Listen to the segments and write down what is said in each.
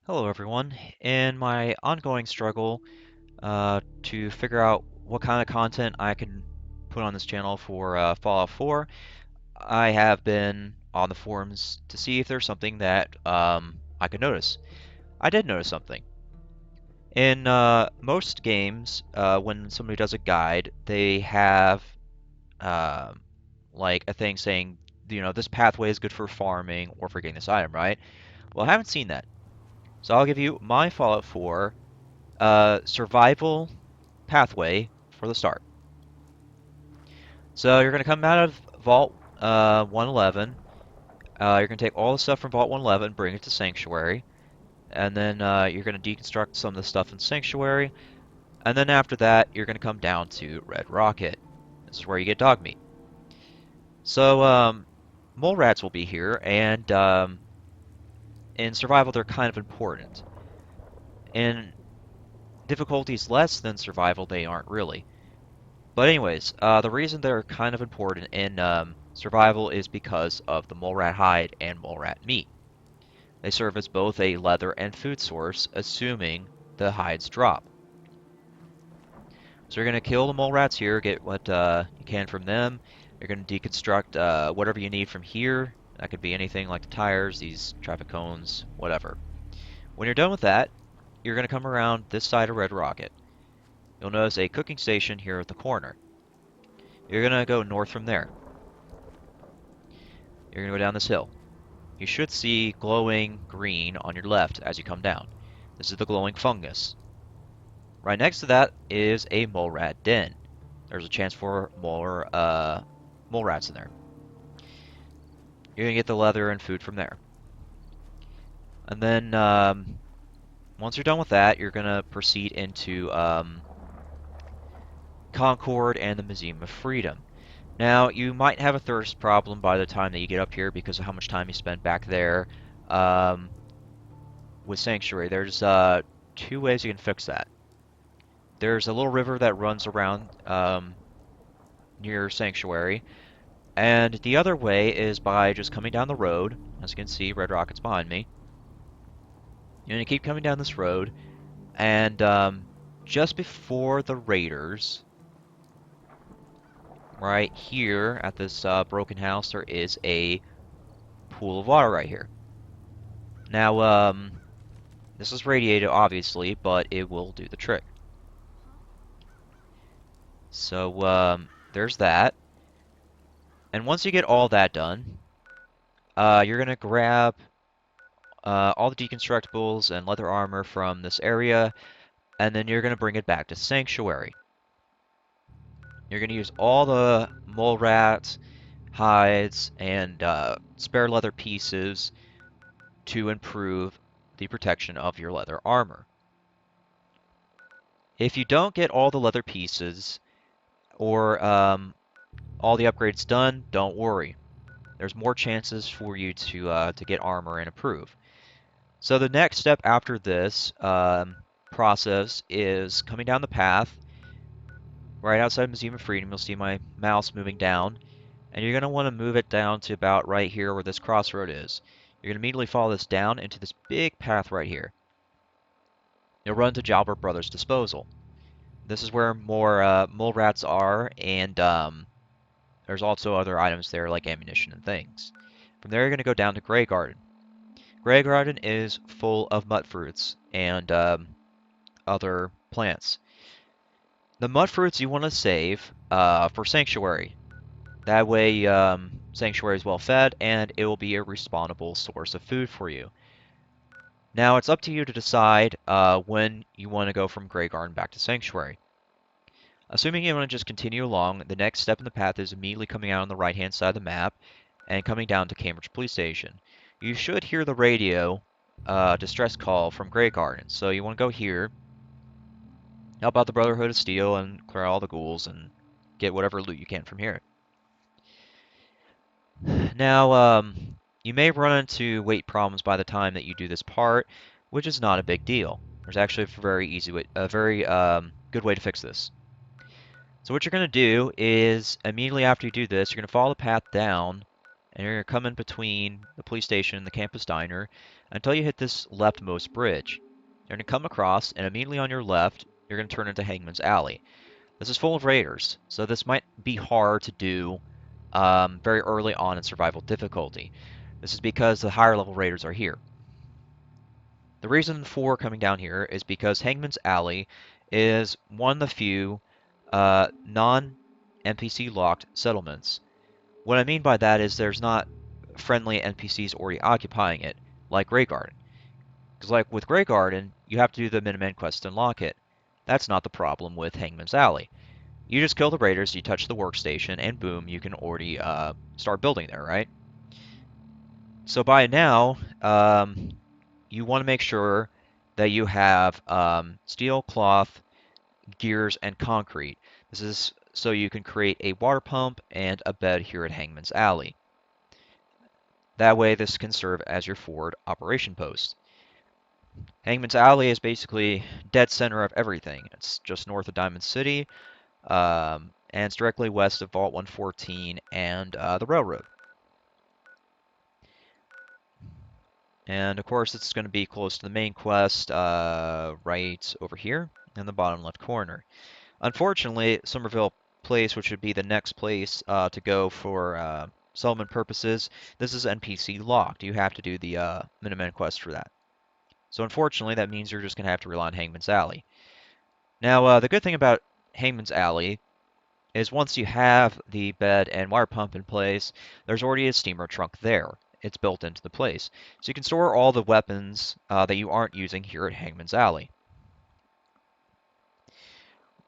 Hello everyone. In my ongoing struggle to figure out what kind of content I can put on this channel for Fallout 4, I have been on the forums to see if there's something that I could notice. I did notice something. In most games, when somebody does a guide, they have um like a thing saying, this pathway is good for farming or for getting this item, right? Well, I haven't seen that. So I'll give you my Fallout 4 survival pathway for the start. So you're going to come out of Vault 111. You're going to take all the stuff from Vault 111, bring it to Sanctuary, and then you're going to deconstruct some of the stuff in Sanctuary, and then after that, you're going to come down to Red Rocket. This is where you get dog meat. So mole rats will be here, and in survival, they're kind of important. In difficulties less than survival, they aren't really. But anyways, the reason they're kind of important in survival is because of the mole rat hide and mole rat meat. They serve as both a leather and food source, assuming the hides drop. So you're going to kill the mole rats here, get what you can from them. You're going to deconstruct whatever you need from here. That could be anything like the tires, these traffic cones, whatever. When you're done with that, you're going to come around this side of Red Rocket. You'll notice a cooking station here at the corner. You're going to go north from there. You're going to go down this hill. You should see glowing green on your left as you come down. This is the glowing fungus. Right next to that is a mole rat den. There's a chance for more mole rats in there. You're going to get the leather and food from there. And then once you're done with that, you're going to proceed into Concord and the Museum of Freedom. Now, you might have a thirst problem by the time that you get up here because of how much time you spend back there with Sanctuary. There's two ways you can fix that. There's a little river that runs around near Sanctuary, and the other way is by just coming down the road. As you can see, Red Rocket's behind me. You're going to keep coming down this road, and just before the Raiders, right here at this broken house, there is a pool of water right here. Now, this is radiated, obviously, but it will do the trick. So, there's that. And once you get all that done, you're going to grab all the deconstructibles and leather armor from this area, and then you're going to bring it back to Sanctuary. You're going to use all the mole rat hides and spare leather pieces to improve the protection of your leather armor. If you don't get all the leather pieces or all the upgrades done, don't worry. There's more chances for you to get armor and improve. So the next step after this process is coming down the path. Right outside Museum of Freedom, you'll see my mouse moving down. And you're going to want to move it down to about right here where this crossroad is. You're going to immediately follow this down into this big path right here. You'll run to Jalbert Brothers Disposal. This is where more mole rats are, and there's also other items there like ammunition and things. From there, you're going to go down to Greygarden. Greygarden is full of mutfruits and other plants. The mutfruits you want to save for Sanctuary. That way, Sanctuary is well fed, and it will be a respawnable source of food for you. Now, it's up to you to decide when you want to go from Greygarden back to Sanctuary. Assuming you want to just continue along, the next step in the path is immediately coming out on the right-hand side of the map and coming down to Cambridge Police Station. You should hear the radio distress call from Greygarden, so you want to go here, help out the Brotherhood of Steel, and clear all the ghouls and get whatever loot you can from here. Now, you may run into weight problems by the time that you do this part, which is not a big deal. There's actually a very good way to fix this. So what you're going to do is, immediately after you do this, you're going to follow the path down and you're going to come in between the police station and the campus diner until you hit this leftmost bridge. You're going to come across, and immediately on your left, you're going to turn into Hangman's Alley. This is full of raiders, so this might be hard to do very early on in survival difficulty. This is because the higher level raiders are here. The reason for coming down here is because Hangman's Alley is one of the few non-NPC locked settlements. What I mean by that is there's not friendly NPCs already occupying it, like Greygarden. Because like with Greygarden, you have to do the Minuteman quest to unlock it. That's not the problem with Hangman's Alley. You just kill the raiders, you touch the workstation, and boom, you can already start building there, right? So by now, you want to make sure that you have steel, cloth, gears, and concrete. This is so you can create a water pump and a bed here at Hangman's Alley. That way, this can serve as your forward operation post. Hangman's Alley is basically dead center of everything. It's just north of Diamond City, and it's directly west of Vault 114 and the railroad. And of course, it's going to be close to the main quest, right over here in the bottom left corner. Unfortunately, Somerville Place, which would be the next place to go for settlement purposes, this is NPC locked. You have to do the Minuteman quest for that. So unfortunately, that means you're just going to have to rely on Hangman's Alley. Now, the good thing about Hangman's Alley is once you have the bed and wire pump in place, there's already a steamer trunk there. It's built into the place. So you can store all the weapons that you aren't using here at Hangman's Alley.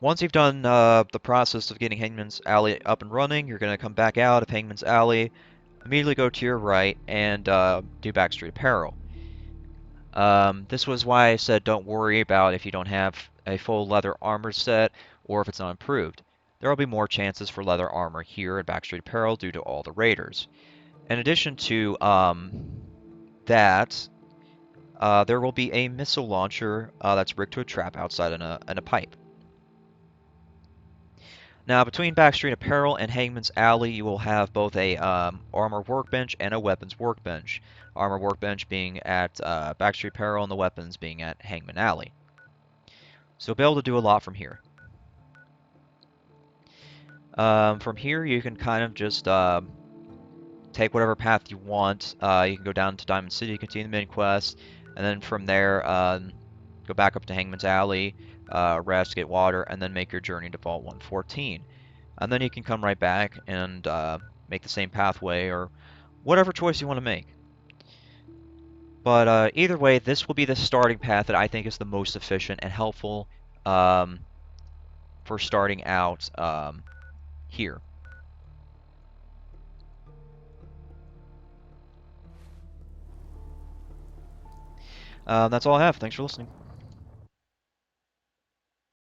Once you've done the process of getting Hangman's Alley up and running, you're going to come back out of Hangman's Alley, immediately go to your right, and do Back Street Apparel. This was why I said don't worry about if you don't have a full leather armor set or if it's not improved. There will be more chances for leather armor here at Back Street Apparel due to all the raiders. In addition to that, there will be a missile launcher that's rigged to a trap outside in a pipe. Now, between Back Street Apparel and Hangman's Alley, you will have both a armor workbench and a weapons workbench. Armor workbench being at Back Street Apparel and the weapons being at Hangman Alley. So you'll be able to do a lot from here. From here, you can kind of just take whatever path you want. You can go down to Diamond City, continue the main quest, and then from there, go back up to Hangman's Alley, rest, get water, and then make your journey to Vault 114. And then you can come right back and make the same pathway or whatever choice you want to make. But either way, this will be the starting path that I think is the most efficient and helpful for starting out here. That's all I have. Thanks for listening.